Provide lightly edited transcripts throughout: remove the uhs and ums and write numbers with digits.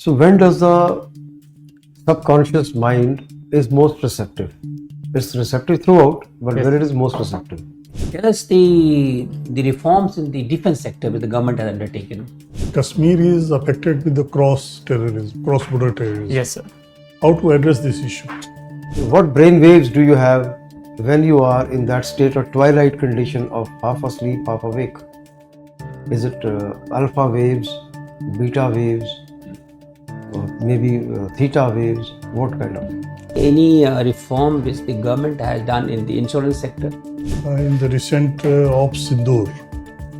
So when does the subconscious mind is most receptive? It's receptive throughout, but Yes. when it is most receptive? Tell us the reforms in the defense sector which the government has undertaken. Kashmir is affected with the cross-border terrorism. Yes, sir. How to address this issue? What brain waves do you have when you are in that state of twilight condition of half asleep, half awake? Is it alpha waves, beta waves, or maybe theta waves? What kind of? Any reform which the government has done in the insurance sector? In the recent ops Sindoor,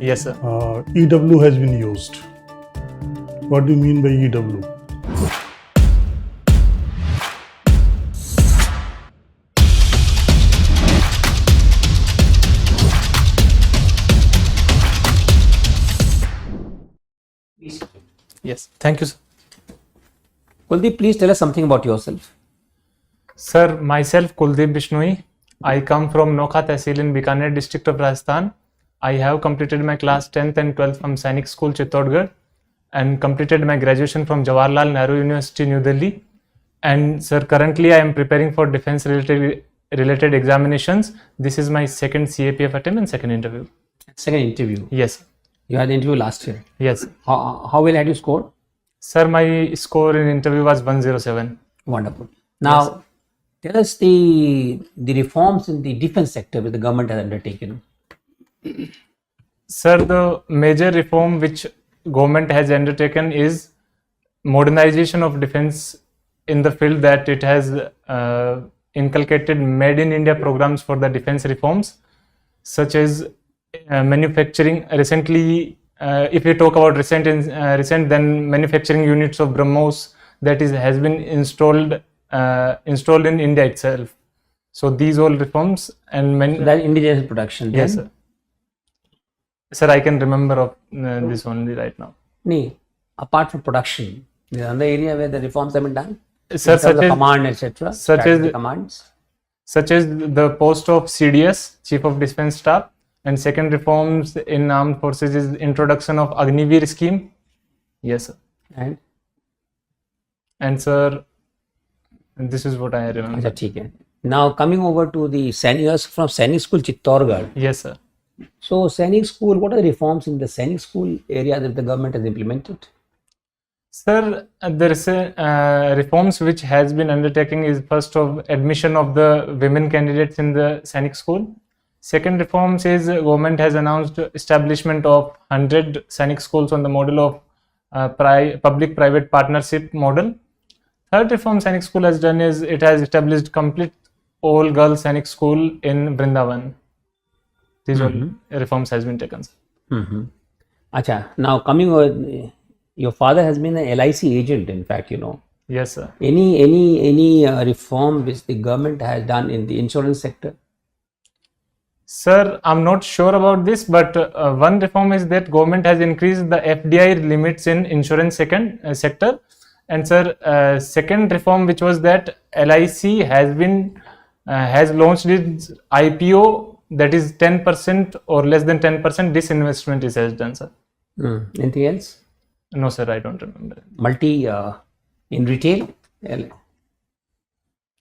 Yes, sir. EW has been used. What do you mean by EW? Yes. Thank you, sir. Kuldeep, please tell us something about yourself. Sir, myself Kuldeep Bishnoi. I come from Nokha Tehsil in Bikaner district of Rajasthan. I have completed my class 10th and 12th from Sainik School, Chittorgarh, and completed my graduation from Jawaharlal Nehru University, New Delhi. And sir, currently I am preparing for defense related examinations. This is my second CAPF attempt and second interview. Second interview. Yes. You had the interview last year. Yes. How well had you scored? Sir, my score in interview was 107. Wonderful. Now, tell us the reforms in the defense sector which the government has undertaken. Sir, the major reform which government has undertaken is modernization of defense in the field that it has inculcated Made in India programs for the defense reforms, such as manufacturing. Recently, if we talk about recent, then manufacturing units of BrahMos that has been installed in India itself. So these all reforms and That indigenous production. Yes, sir. Sir, I can remember of this only right now. Nee, apart from production, is there another area where the reforms have been done? Sir, In terms of command, etc. such as commands. such as the post of CDS, Chief of Defence Staff, and second reforms in armed forces is introduction of Agniveer scheme. Yes, sir. And sir, this is what I remember. Acha, theek hai. Now coming over to the seniors from Sainik School, Chittorgarh. Yes, sir. So Sainik School, what are the reforms in the Sainik School area that the government has implemented? Sir, there is reforms which has been undertaken is first of admission of the women candidates in the Sainik School. Second reforms is government has announced establishment of 100 Sainik schools on the model of public-private partnership model. Third reform Sainik School has done is it has established complete all-girls Sainik School in Vrindavan. These all reforms has been taken. Acha, now coming over, your father has been an LIC agent, in fact, you know. Yes, sir. Any reform which the government has done in the insurance sector? Sir, I'm not sure about this, but one reform is that government has increased the FDI limits in insurance sector. And sir, second reform which was that LIC has launched its IPO, that is 10% or less than 10% disinvestment is has done, sir. Anything else? No, sir, I don't remember. In retail, in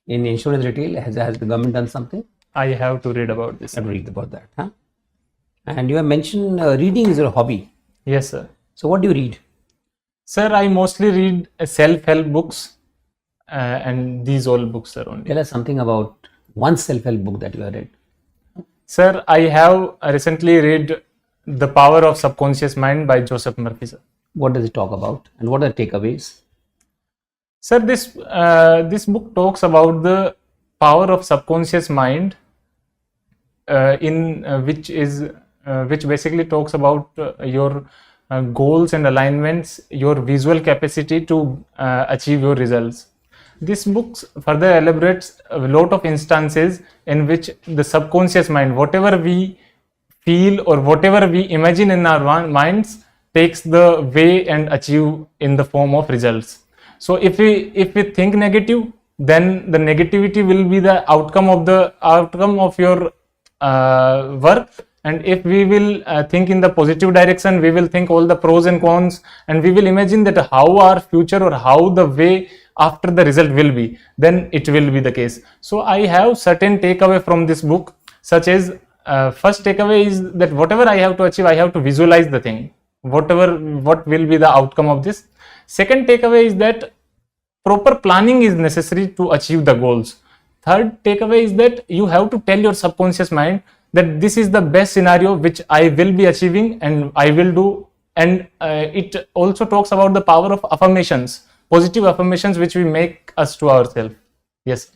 insurance retail, has the government done something? I have to read about this. I've read about that. Huh? And you have mentioned reading is your hobby. Yes, sir. So what do you read? Sir, I mostly read self-help books and these all books are only. Tell us something about one self-help book that you have read. Sir, I have recently read The Power of Subconscious Mind by Joseph Murphy, sir. What does it talk about and what are the takeaways? Sir, this book talks about the power of subconscious mind which basically talks about your goals and alignments, your visual capacity to achieve your results. This book further elaborates a lot of instances in which the subconscious mind, whatever we feel or whatever we imagine in our minds, takes the way and achieve in the form of results. So if we think negative, then the negativity will be the outcome of your work, And if we will think in the positive direction, we will think all the pros and cons, and we will imagine that how our future or how the way after the result will be, then it will be the case. So I have certain takeaway from this book, such as first takeaway is that whatever I have to achieve, I have to visualize the thing, what will be the outcome of this. Second takeaway is that proper planning is necessary to achieve the goals. Third takeaway is that you have to tell your subconscious mind that this is the best scenario which I will be achieving and I will do. And it also talks about the power of affirmations, positive affirmations which we make us to ourselves. Yes.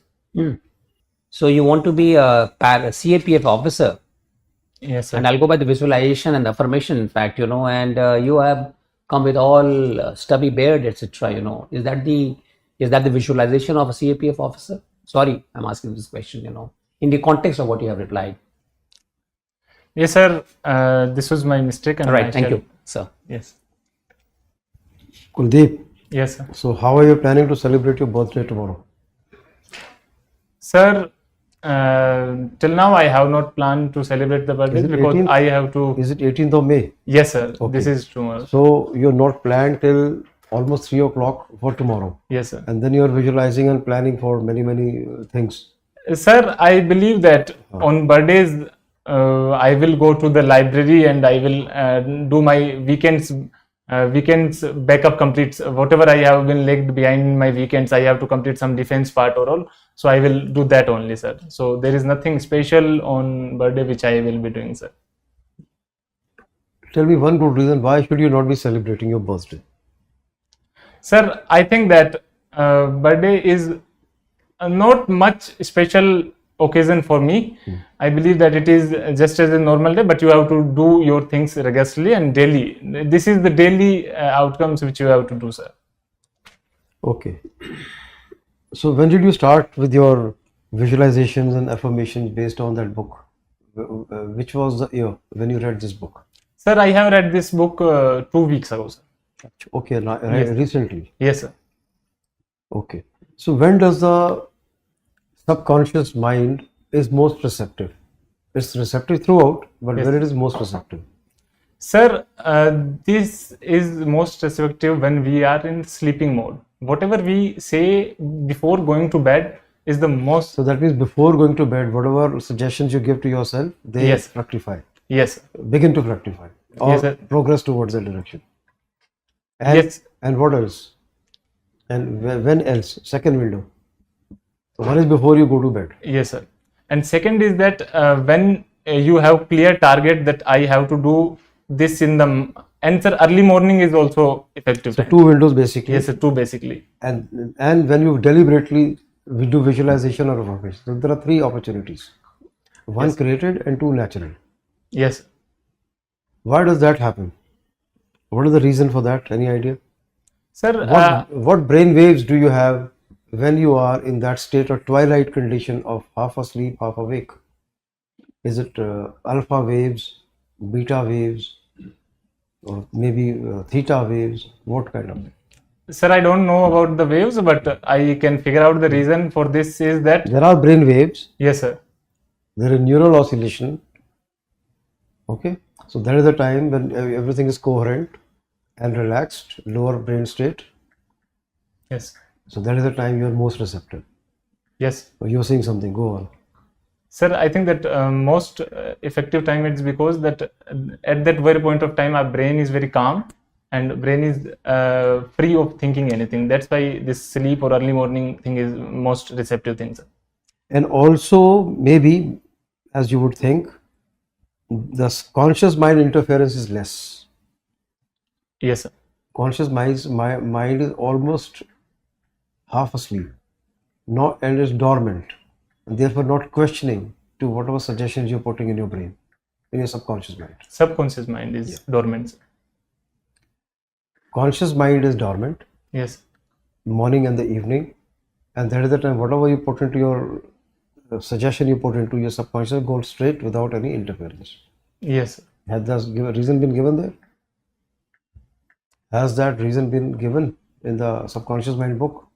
So you want to be a CAPF officer, Yes, sir. and I'll go by the visualization and affirmation, in fact, and you have come with all stubby beard, etc. Is that the visualization of a CAPF officer? Sorry, I'm asking this question, in the context of what you have replied. Yes, sir. This was my mistake. And All right, I thank shall- you, sir. Yes. Kuldeep, Yes, sir. so how are you planning to celebrate your birthday tomorrow? Sir, till now I have not planned to celebrate the birthday Is it because 18th? I have to. Is it 18th of May? Yes, sir. Okay. This is tomorrow. So you're not planned till almost 3 o'clock for tomorrow. Yes, sir. And then you're visualizing and planning for many things. Sir, I believe that on birthdays I will go to the library and I will do my weekends backup completes whatever I have been lagged behind my weekends. I have to complete some defense part or all. So I will do that only, sir. So there is nothing special on birthday which I will be doing, sir. Tell me one good reason why should you not be celebrating your birthday? Sir, I think that birthday is not much special occasion for me. I believe that it is just as a normal day, but you have to do your things regularly and daily. This is the daily outcomes which you have to do, sir. Okay. So when did you start with your visualizations and affirmations based on that book? Which was the year when you read this book? Sir, I have read this book 2 weeks ago, sir. Okay, Yes. recently. Yes, sir. Okay. So when does the subconscious mind is most receptive? It's receptive throughout, but Yes. when it is most receptive? Sir, this is most receptive when we are in sleeping mode. Whatever we say before going to bed is the most. So that means before going to bed, whatever suggestions you give to yourself, they Yes. fructify, Yes, sir. begin to fructify, or Yes, sir. progress towards that direction. And, Yes. and what else? And when else? Second window. So one is before you go to bed. Yes, sir. And second is that when you have clear target that I have to do this in the and sir, early morning is also effective. So time. two windows basically. Yes, sir, two basically. And when you deliberately do visualization or affirmation, so there are three opportunities. One Yes. created and two natural. Yes. Why does that happen? What is the reason for that? Any idea? Sir, What brain waves do you have when you are in that state or twilight condition of half asleep, half awake? Is it alpha waves, beta waves, or maybe theta waves? What kind of? sir, I don't know about the waves, but I can figure out the reason for this is that. There are brain waves. Yes, sir. There is neural oscillation. Okay, so that is the time when everything is coherent and relaxed, lower brain state. Yes. So that is the time you are most receptive. Yes. So you are saying something. Go on. Sir, I think that most effective time it's because that at that very point of time our brain is very calm and brain is free of thinking anything. That's why this sleep or early morning thing is most receptive thing, sir. And also maybe, as you would think, the conscious mind interference is less. Yes, sir. Conscious mind is almost half asleep, and is dormant, and therefore not questioning to whatever suggestions you're putting in your brain, in your subconscious mind. Subconscious mind is dormant, sir. Conscious mind is dormant, Yes. morning and the evening, and that is the time whatever you put into your suggestion you put into your subconscious goes straight without any interference. Yes, sir. Has that reason been given there? Has that reason been given in the subconscious mind book?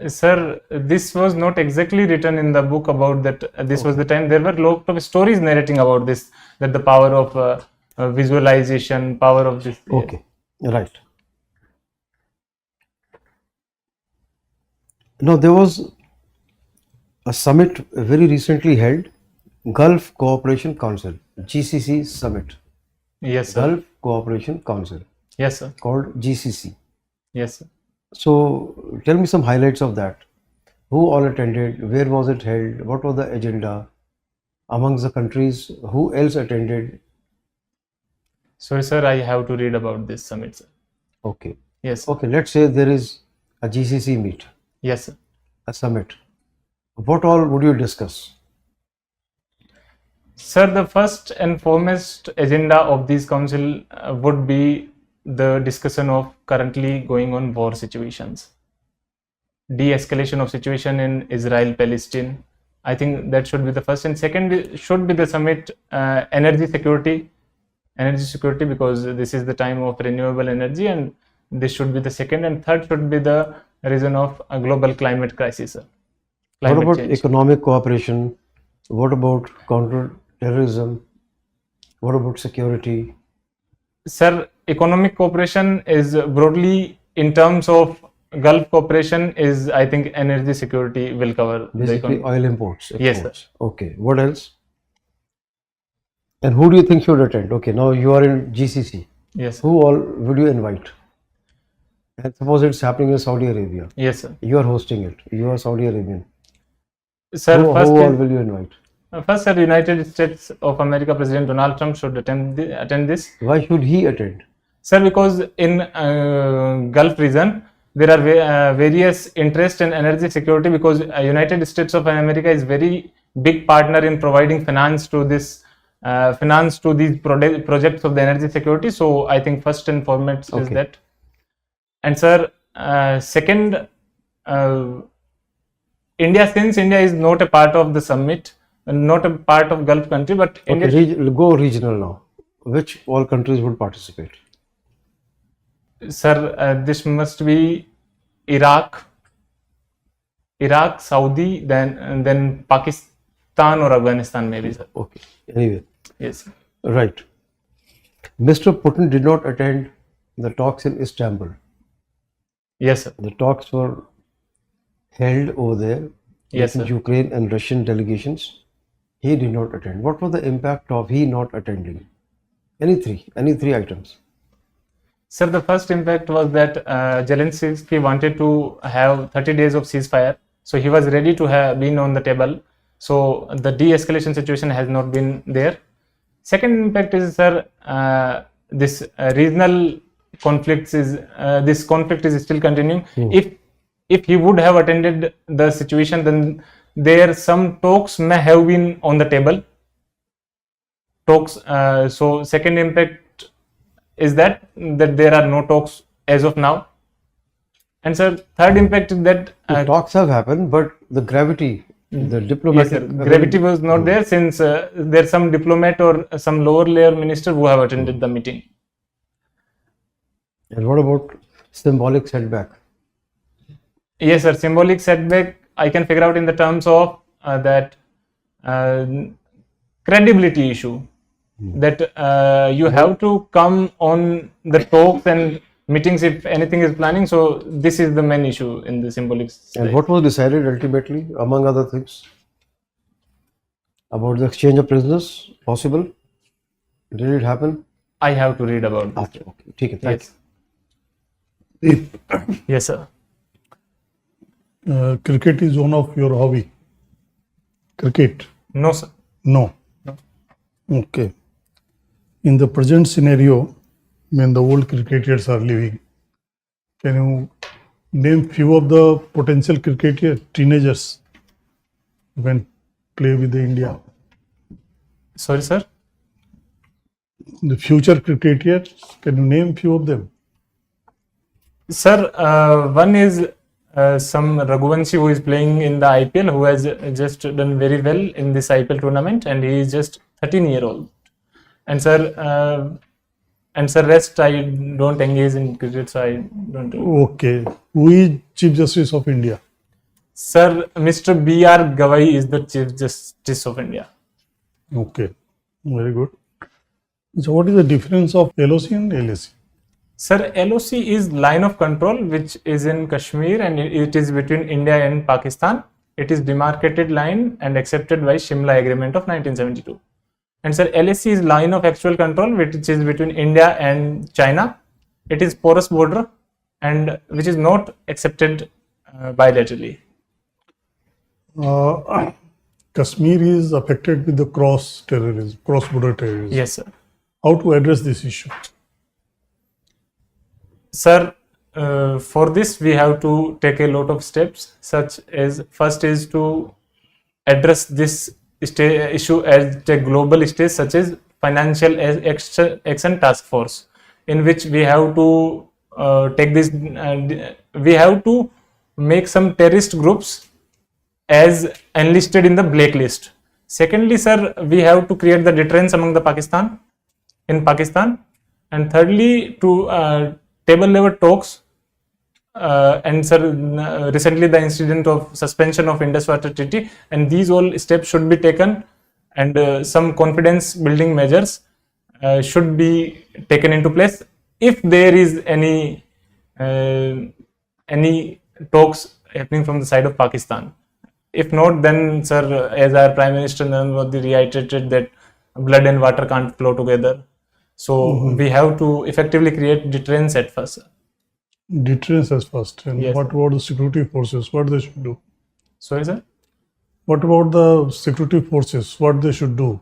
Sir, this was not exactly written in the book about that. This was the time. There were lot of stories narrating about this, that the power of visualization, power of this. Okay, right. Now, there was a summit very recently held, Gulf Cooperation Council, GCC summit, Yes, sir. Gulf Cooperation Council, Yes, sir. called GCC. Yes, sir. So, tell me some highlights of that. Who all attended? Where was it held? What was the agenda? Amongst the countries, who else attended? Sorry, sir, I have to read about this summit, sir. Okay. Yes, sir. Okay, let's say there is a GCC meet, Yes, sir. a summit. What all would you discuss? Sir, the first and foremost agenda of this council would be the discussion of currently going on war situations, de-escalation of situation in Israel-Palestine. I think that should be the first, and second should be the summit energy security, because this is the time of renewable energy, and this should be the second, and third should be the reason of a global climate crisis, sir. What Climate about change. economic cooperation? What about counter-terrorism? What about security? Sir, economic cooperation is broadly in terms of Gulf cooperation is, I think, energy security will cover the Basically, economy. oil imports. Yes, exports. Okay. What else? And who do you think should attend? Okay, now you are in GCC. Yes, sir. Who all would you invite? And suppose it's happening in Saudi Arabia. Yes, sir. You are hosting it. You are Saudi Arabian. Sir, Who all will you invite? first, sir, United States of America President Donald Trump should attend this. Why should he attend? Sir, because in Gulf region, there are various interests in energy security, because United States of America is very big partner in providing finance to these projects of the energy security. So I think first and foremost is Okay. that. And sir, second, since India is not a part of the summit, not a part of Gulf country, but India. Okay, go regional now. Which all countries would participate? Sir, this must be Iraq, Saudi, then Pakistan or Afghanistan, maybe, sir. Okay. Anyway, Yes, sir. right. Mr. Putin did not attend the talks in Istanbul. Yes, sir. The talks were held over there. Yes, with sir. Ukraine and Russian delegations. He did not attend. What was the impact of he not attending? Any three items. Sir, the first impact was that Zelensky wanted to have 30 days of ceasefire. So he was ready to have been on the table. So the de-escalation situation has not been there. Second impact is, sir, this regional conflicts is this conflict is still continuing. If he would have attended the situation, then there some talks may have been on the table. So second impact is that there are no talks as of now. And sir, third impact is that The talks have happened, but the gravity, the yes, diplomatic sir, gravity was not there, since there's some diplomat or some lower layer minister who have attended the meeting. And what about symbolic setback? Yes, sir. Symbolic setback I can figure out in the terms of that credibility issue. That you have to come on the talks and meetings if anything is planning. So this is the main issue in the symbolic. And what was decided ultimately, among other things? About the exchange of prisoners, possible? Did it happen? I have to read about this. Okay, okay. ठीक है, thank Yes. If Yes, sir. cricket is one of your hobby, cricket? No, sir. No. No. Okay. In the present scenario, when the old cricketers are leaving, can you name few of the potential cricketers, teenagers, who can play with the India? Sorry, sir. The future cricketers, can you name few of them? Sir, one is some Raghuvanshi who is playing in the IPL, who has just done very well in this IPL tournament, and he is just 13-year-old. And sir, rest I don't engage in cricket, so I don't. Okay. Who is Chief Justice of India? Sir, Mr. B.R. Gavai is the Chief Justice of India. Okay, very good. So what is the difference of LOC and LAC? Sir, LOC is line of control which is in Kashmir and it is between India and Pakistan. It is demarcated line and accepted by Shimla Agreement of 1972. And sir, LAC is line of actual control which is between India and China. It is porous border and which is not accepted bilaterally. Kashmir is affected with the cross-border terrorism. Yes, sir. How to address this issue? Sir, for this we have to take a lot of steps, such as first is to address this issue at a global stage, such as Financial Action Task Force, in which we have to take this, we have to make some terrorist groups as enlisted in the blacklist. Secondly, sir, we have to create the deterrence among the Pakistan. And thirdly, to table level talks and sir, recently the incident of suspension of Indus Water Treaty, and these all steps should be taken, and some confidence building measures should be taken into place if there is any talks happening from the side of Pakistan. If not, then sir, as our Prime Minister Narendra Modi reiterated that blood and water can't flow together. So we have to effectively create deterrence at first. Sir. Deterrence as first. And Yes, what about the security forces? What they should do? Sorry, sir? What about the security forces? What they should do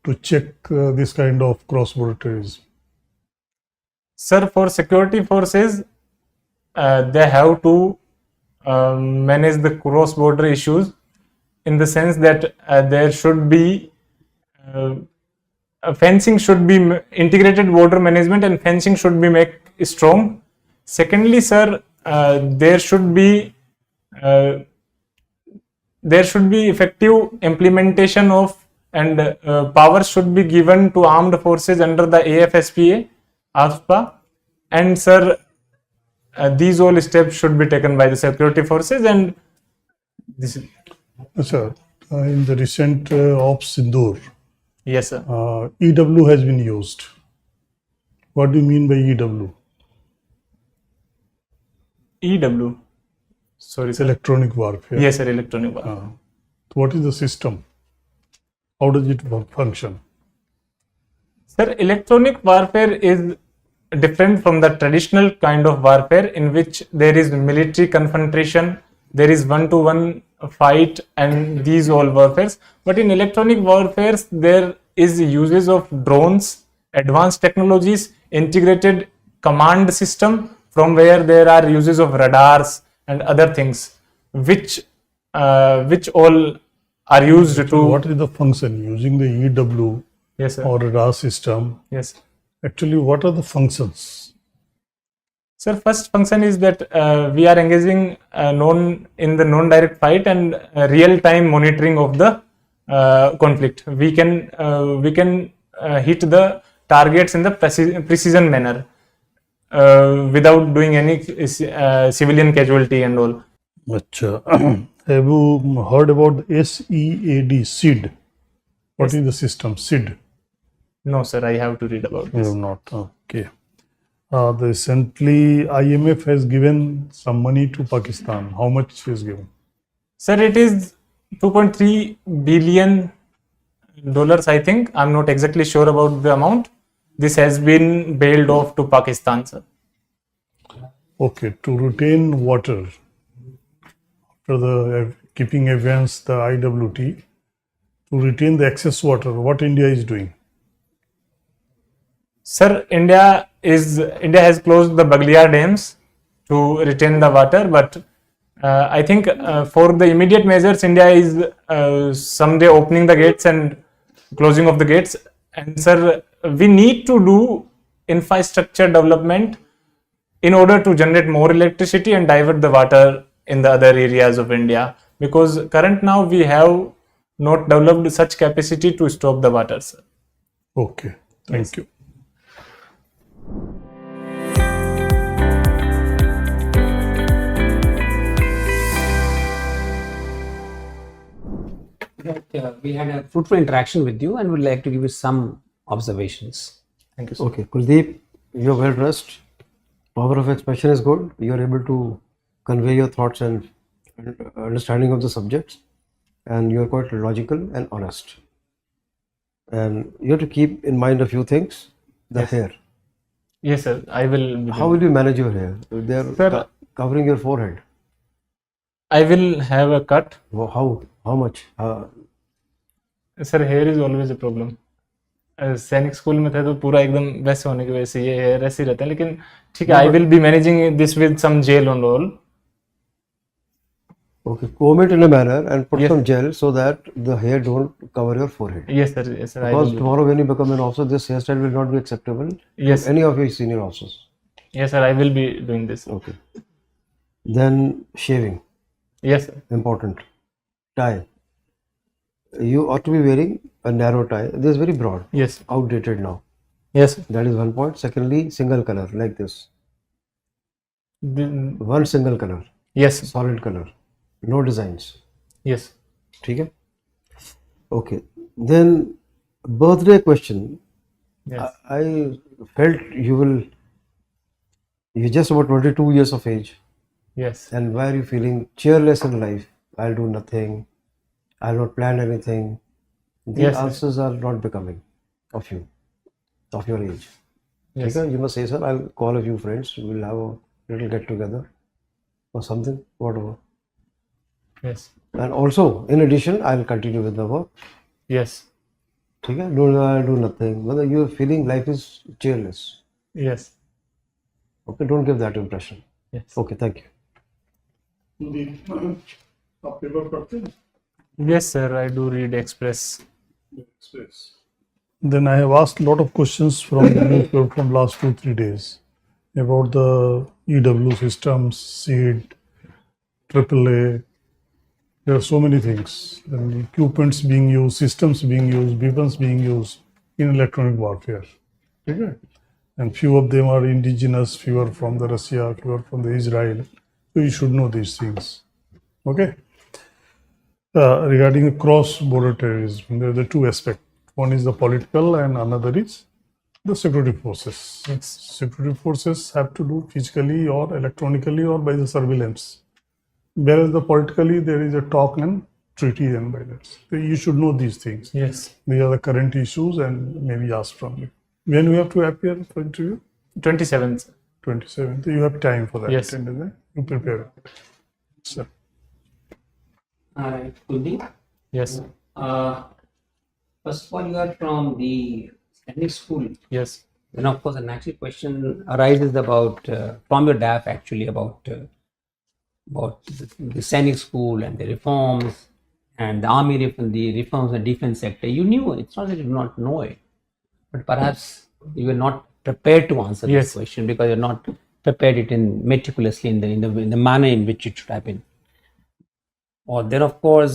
to check this kind of cross-border terrorism? Sir, for security forces, they have to manage the cross-border issues in the sense that there should be fencing should be integrated border management, and fencing should be made strong. Secondly, sir, there should be effective implementation of, and powers should be given to armed forces under the AFSPA, and sir, these all steps should be taken by the security forces. And this is, Sir, in the recent Ops Sindoor, yes, sir. EW has been used. What do you mean by EW? EW. Sorry, It's sir. electronic warfare. Yes, sir. Electronic warfare. What is the system? How does it function? Sir, electronic warfare is different from the traditional kind of warfare in which there is military confrontation, there is one-to-one fight, and these all warfares. But in electronic warfares, there is uses of drones, advanced technologies, integrated command system, from where there are uses of radars and other things, which all are used to. What is the function using the EW Yes, sir. or radar system? Yes. Actually, what are the functions? Sir, first function is that we are engaging in the non-direct fight and real-time monitoring of the conflict. We can hit the targets in the precision manner without doing any civilian casualty and all. Achha. Have you heard about the SEAD? What is the system? SEAD? No, sir, I have to read about You this. have not. Okay. Recently, IMF has given some money to Pakistan. How much is given? Sir, it is $2.3 billion, I think. I'm not exactly sure about the amount. This has been bailed off to Pakistan, sir. Okay, to retain water after the keeping against the IWT, to retain the excess water, what India is doing? Sir, India has closed the Baglia dams to retain the water, but I think for the immediate measures, India is someday opening the gates and closing of the gates. And sir, we need to do infrastructure development in order to generate more electricity and divert the water in the other areas of India, because current now we have not developed such capacity to stop the water, sir. Okay, thank you. we had a fruitful interaction with you, and would like to give you some observations. Thank you, sir. Okay, Kuldeep, you're well dressed. Power of expression is good. You're able to convey your thoughts and understanding of the subjects, and you're quite logical and honest. And you have to keep in mind a few things. The hair. Yes, sir. I will. How will you manage your hair? They're Sir, covering your forehead. I will have a cut. How much? Sir here is always a problem. सैनिक school में थे तो पूरा एकदम वैसे होने की वजह से ये हेयर ऐसे ही रहता है, लेकिन ठीक है, I will be managing this with some gel and all. Okay, comb it in a manner and put Yes. some gel so that the hair don't cover your forehead. Yes sir, yes sir, I Because will. tomorrow when you become an officer, this hairstyle will not be acceptable Yes, to any of your senior officers. yes sir, I will be doing this. Okay. Then shaving, Yes sir. important. Tie. You ought to be wearing a narrow tie. This is very broad, Yes, outdated now. yes sir. That is one point. Secondly, single color like this. The- One single color, yes, solid color, no designs. yes, ठीक है? Okay. Then birthday question. yes, I felt you're just about 22 years of age, yes, and why are you feeling cheerless in life? I'll do nothing. I'll not plan anything. These Yes, sir. answers are not becoming of you, of your age. yes, Okay? You must say, sir, I'll call a few friends. We'll have a little get together or something, whatever. yes, And also, in addition, I'll continue with the work. yes, ठीक है? I'll do nothing. Whether you're feeling life is cheerless. yes, Okay, don't give that impression. yes, Okay, thank you. आप paper पढ़ते हैं? yes sir, I do read Express. Then I have asked a lot of questions from the newspaper from last 2-3 days about the EW systems, SEED, AAA. There are so many things. And equipments being used, systems being used, weapons being used in electronic warfare. Okay? And few of them are indigenous, few are from the Russia, few are from the Israel. So you should know these things. Okay? Regarding the cross-border terrorism, there are the two aspects. One is the political and another is the security forces. Yes. Security forces have to do physically or electronically or by the surveillance. Whereas the politically, there is a talk and treaty and by that. So you should know these things. Yes, These are the current issues and maybe ask from you. When we have to appear for interview? 27th. 27th. You have time for that. Yes. And then you prepare. Sir. All right, Kuldeep. Yes, First of all, you are from the Sainik school. yes, Then, of course, a natural question arises about from your DAF actually about the Sainik school and the reforms and the army the reforms in the defense sector. You knew it. It's not that you do not know it, but perhaps you were not prepared to answer this Yes. question because you're not prepared it in meticulously in the manner in which it should have been. Or then, of course,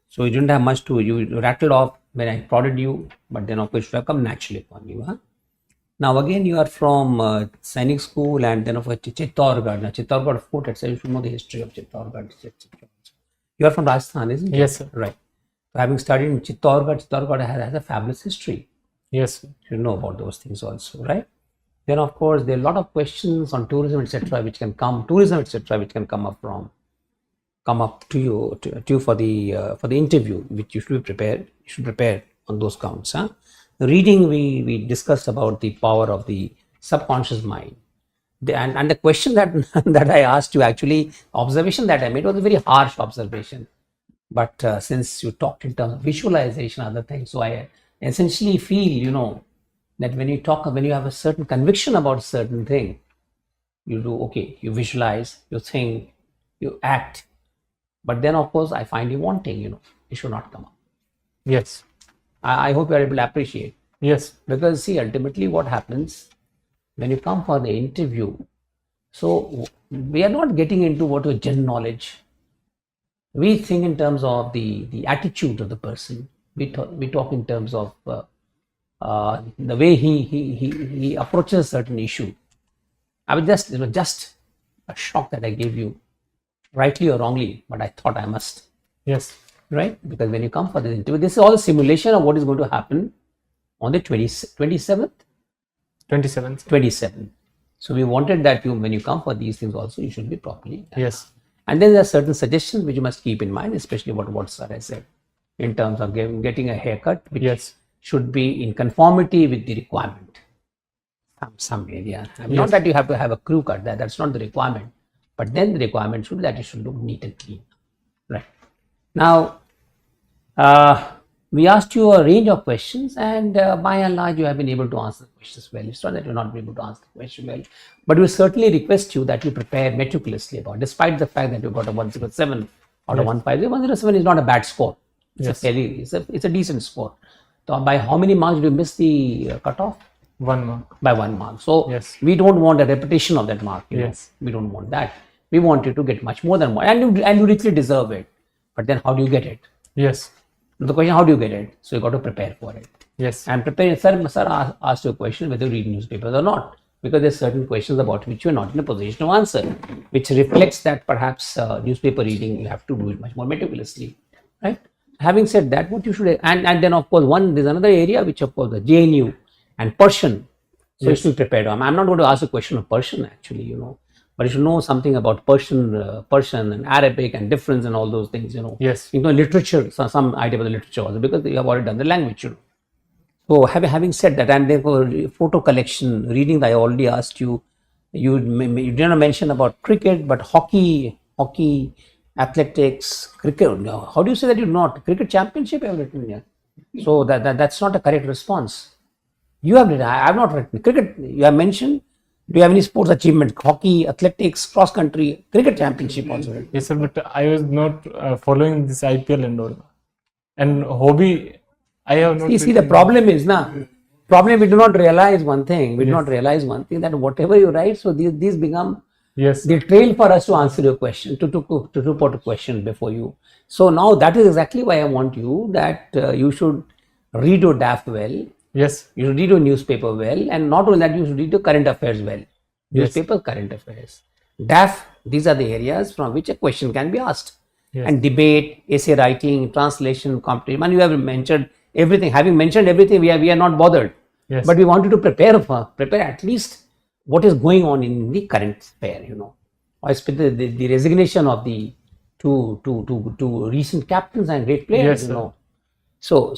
so you didn't have much to you rattled off when I prodded you, but then of course it should have come naturally upon you. Huh? Now again, you are from Sainik school, and then of course Chittorgarh. Now Chittorgarh fort itself, you should know the history of Chittorgarh. You are from Rajasthan, isn't it? yes sir, Right. So having studied in Chittorgarh, Chittorgarh has a fabulous history. yes, You know about those things also, right? Then of course there are a lot of questions on tourism, etc., which can come up to you for the interview, which you should be prepared. You should prepare on those counts. Huh? The reading we discussed about the power of the subconscious mind, and the question that that I asked you, actually observation that I made was a very harsh observation. But since you talked in terms of visualization, other things, so I essentially feel that when you have a certain conviction about a certain thing, you visualize, you think, you act. But then, of course, I find you wanting, it should not come up. yes, I hope you are able to appreciate. yes, Because, see, ultimately what happens when you come for the interview, so we are not getting into what is general knowledge. We think in terms of the attitude of the person. We talk in terms of the way he approaches certain issue. I was just a shock that I gave you, rightly or wrongly, but I thought I must. yes, right? Because when you come for this interview, this is all a simulation of what is going to happen on the 27th. 27th. So we wanted that when you come for these things also, you should be properly done. Yes. And then there are certain suggestions which you must keep in mind, especially what sir has said in terms of getting a haircut, which Yes. should be in conformity with the requirement. Some area. I mean, not that you have to have a crew cut, that's not the requirement. But then the requirement should be that it should look neat and clean. Right. Now, we asked you a range of questions, and by and large, you have been able to answer the questions well. It's not that you're not able to answer the question well, but we certainly request you that you prepare meticulously about, despite the fact that you got a 107 out of 150. 107 is not a bad score. It's a decent score. So by how many marks do you miss the cutoff? 1 mark. By 1 mark. So we don't want a repetition of that mark. You know? We don't want that. We want you to get much more than 1, and you richly deserve it. But then how do you get it? Yes. The question, how do you get it? So you got to prepare for it. Yes. And prepare. Sir asked you a question whether you read newspapers or not, because there's certain questions about which you are not in a position to answer, which reflects that perhaps newspaper reading you have to do it much more meticulously, right? Having said that, what you should, and then of course there's another area which of course the JNU and Persian. So you should be prepared. I'm not going to ask a question of Persian actually, you know, but you should know something about Persian and Arabic and difference and all those things, you know. Yes. You know, literature, some idea about the literature also, because you have already done the language, you know. So having said that, and therefore photo collection, reading, I already asked you, you didn't mention about cricket, but hockey, athletics, cricket. No. How do you say that you're not? Cricket championship you have written here. So that's not a correct response. You have written, I have not written. Cricket, you have mentioned. Do you have any sports achievement? Hockey, athletics, cross country, cricket championship also written. Yes, sir, but I was not following this IPL and all. And hobby, I have not. See, the problem is, we do not realize one thing. We do not realize one thing, that whatever you write, so these become the trail for us to answer your question, to put a question before you. So now that is exactly why I want you that you should read your DAF well. Yes. You should read your newspaper well, and not only that, you should read your current affairs well. Newspaper, current affairs. DAF, these are the areas from which a question can be asked. And debate, essay writing, translation, competition. And you have mentioned everything. Having mentioned everything, we are not bothered. But we want you to prepare at least what is going on in the current affair, you know. The resignation of the two recent captains and great players, you know. So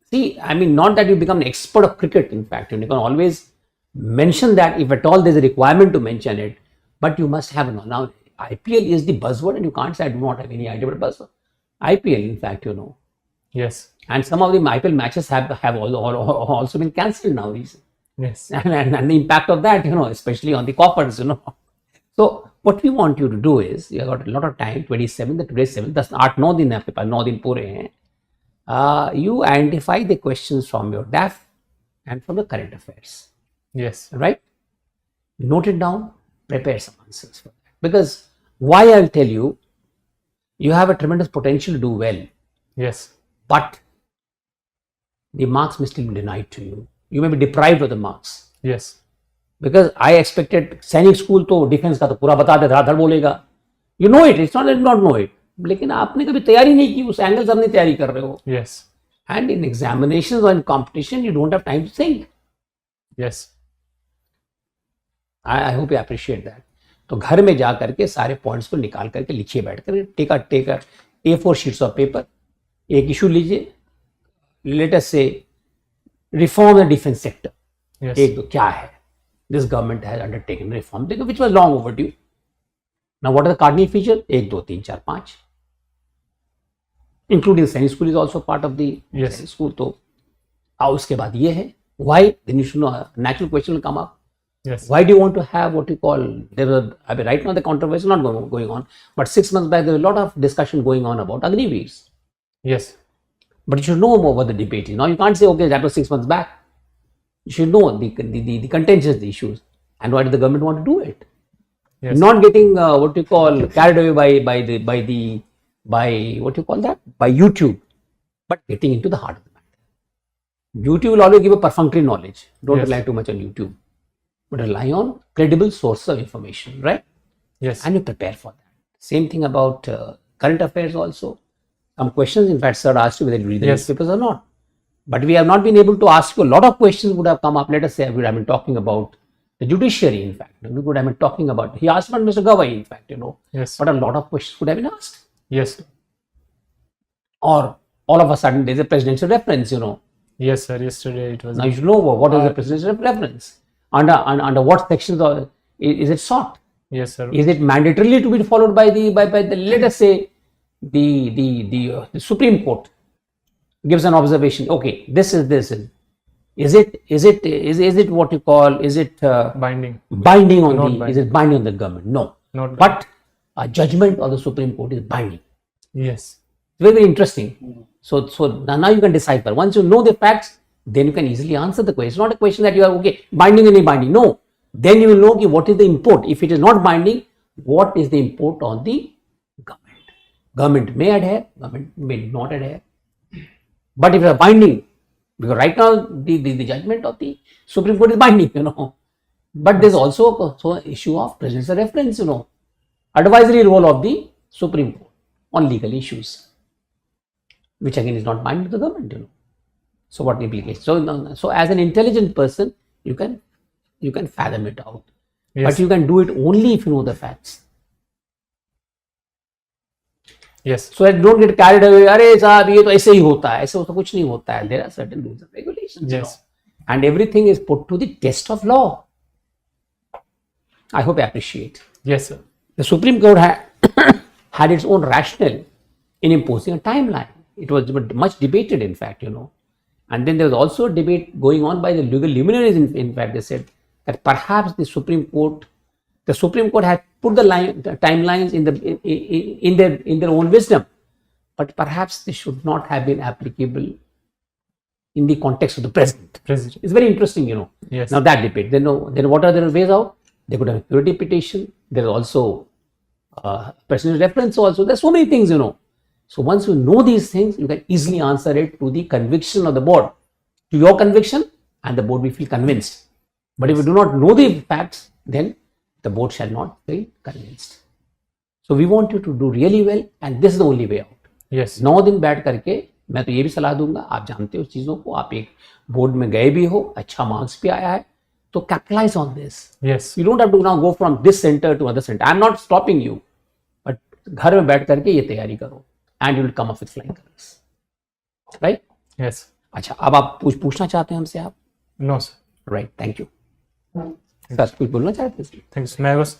see, I mean, not that you become an expert of cricket, in fact, you can always mention that if at all there's a requirement to mention it, but you must have now. IPL is the buzzword, and you can't say I do not have any idea about buzzword. IPL, in fact, you know. Yes. And some of the IPL matches have also been cancelled now recently. Yes. And the impact of that, you know, especially on the coppers, you know. So what we want you to do is, you have got a lot of time, 27th, today's 7th, that's 8-9 दिन है आपके पास, 9 दिन पूरे हैं. You identify the questions from your DAF and from the current affairs. Yes. Right? Note it down, prepare some answers for that. Because why I'll tell you, you have a tremendous potential to do well. Yes. But the marks may still be denied to you. You may be deprived of the marks. Yes. Because I expected सैनिक school तो defence का तो पूरा बता दे, धड़ बोलेगा. You know it, it's not that you not know it. लेकिन आपने कभी तैयारी नहीं की, उस एंगल से आपने तैयारी कर रहे हो. Yes. And in examinations or in competition, you don't have time to think. Yes. I hope you appreciate that. तो घर में जा करके सारे पॉइंट्स को निकाल करके लिखिए बैठ कर, take A4 sheets of paper, एक इशू लीजिए, let us say reform the defence sector. एक दो क्या है, this government has undertaken reform, देखो which was long overdue. Now what are the cardinal feature, 1 2 3 4 5, including Sainik school is also part of the Sainik school. तो उसके बाद ये है, why, then you should know, natural question will come up. Yes. Why do you want to have what you call, right now the controversy is not going on, but 6 months back there was a lot of discussion going on about Agniveers. Yes. But you should know more what the debate is. Now you can't say, okay, that was 6 months back. You should know the contentious issues, and why did the government want to do it? Yes. Not getting what you call carried away by what you call that, by YouTube, but getting into the heart of the matter. YouTube will always give a perfunctory knowledge. Don't rely too much on YouTube, but rely on credible sources of information, right? Yes. And you prepare for that. Same thing about current affairs also. Some questions, in fact, sir asked you whether you read the Yes. newspapers or not. But we have not been able to ask you. A lot of questions would have come up. Let us say we would have been talking about the judiciary, in fact. We would have been talking about, he asked about Mr. Gawai, in fact, Yes. but a lot of questions would have been asked. Yes. Sir. Or all of a sudden there's a presidential reference, Yes, sir. Yesterday it was. Now you should know what is the presidential reference. Under what sections is it sought? Yes, sir. Is it mandatorily to be followed by the let us say the Supreme Court gives an observation? Okay, this is. Is it what you call? Is it Binding. binding on Not the? binding. Is it binding on the government? No. Not. But a judgment of the Supreme Court is binding. Yes. Very, very interesting. So now you can decipher. Once you know the facts, then you can easily answer the question. It's not a question that you are okay binding and binding. No. Then you will know what is the import. If it is not binding, what is the import on the government? Government may adhere, government may not adhere. But if it is binding, because right now the judgment of the Supreme Court is binding, But there's also an issue of presidential reference, advisory role of the Supreme Court on legal issues, which again is not binding to the government, So what implications? So as an intelligent person, you can fathom it out. Yes. But you can do it only if you know the facts. Yes. So that don't get carried away. अरे साहब ये तो ऐसे ही होता है, ऐसे तो कुछ नहीं होता है. There are certain rules and regulations. Yes. And everything is put to the test of law. I hope you appreciate. Yes, sir. The Supreme Court had its own rationale in imposing a timeline. It was much debated, in fact, And then there was also a debate going on by the legal luminaries. In fact, they said that perhaps the Supreme Court had put the timelines in their own wisdom, but perhaps they should not have been applicable in the context of the present. It's very interesting, Yes. Now that debate. Then what are the ways out? They could have a purity petition. There is also presidential reference also. There's so many things, So once you know these things, you can easily answer it to the conviction of the board, to your conviction, and the board will feel convinced. But if you do not know the facts, then the board shall not feel convinced. So we want you to do really well, and this is the only way out. Yes. 9 दिन बैठ करके मैं तो ये भी सलाह दूंगा, आप जानते हो चीजों को, आप एक बोर्ड में गए भी हो, अच्छा मार्क्स भी आया है, तो capitalise on this. Yes. You don't have to now go from this center to other center. I'm not stopping you, but घर में बैठ करके ये तैयारी करो, and you will come up with flying colors. Right? Yes. अच्छा, अब आप पूछना चाहते हैं हमसे आप? No, sir. Right. Thank you. Sir कुछ बोलना चाहते हैं? Thanks. मैं बस